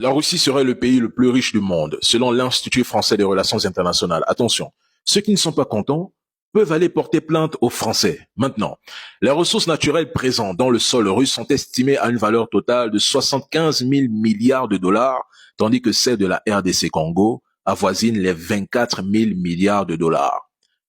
La Russie serait le pays le plus riche du monde, selon l'Institut français des relations internationales. Attention, ceux qui ne sont pas contents peuvent aller porter plainte aux Français. Maintenant, les ressources naturelles présentes dans le sol russe sont estimées à une valeur totale de 75 000 milliards de dollars, tandis que celle de la RDC Congo avoisine les 24 000 milliards de dollars.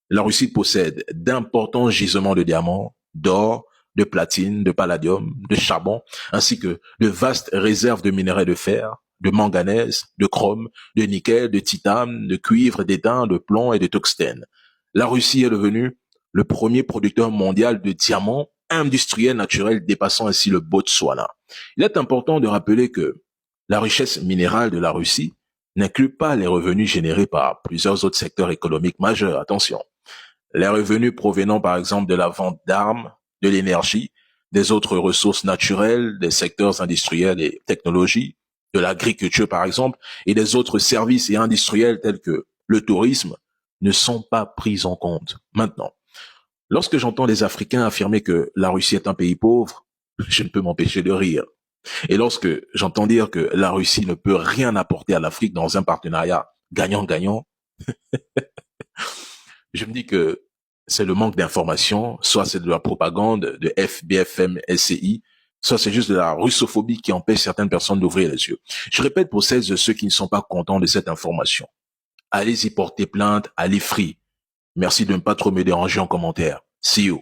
La Russie possède d'importants gisements de diamants, d'or, de platine, de palladium, de charbon, ainsi que de vastes réserves de minerais de fer, de manganèse, de chrome, de nickel, de titane, de cuivre, d'étain, de plomb et de tungstène. La Russie est devenue le premier producteur mondial de diamants industriels naturels, dépassant ainsi le Botswana. Il est important de rappeler que la richesse minérale de la Russie n'inclut pas les revenus générés par plusieurs autres secteurs économiques majeurs. Attention. Les revenus provenant par exemple de la vente d'armes, de l'énergie, des autres ressources naturelles, des secteurs industriels et technologies, de l'agriculture par exemple, et des autres services et industriels tels que le tourisme, ne sont pas pris en compte. Maintenant, lorsque j'entends les Africains affirmer que la Russie est un pays pauvre, je ne peux m'empêcher de rire. Et lorsque j'entends dire que la Russie ne peut rien apporter à l'Afrique dans un partenariat gagnant-gagnant, je me dis que c'est le manque d'information, soit c'est de la propagande de FBFM, SCI, soit c'est juste de la russophobie qui empêche certaines personnes d'ouvrir les yeux. Je répète pour celles et ceux qui ne sont pas contents de cette information. Allez y porter plainte, allez free. Merci de ne pas trop me déranger en commentaire. See you.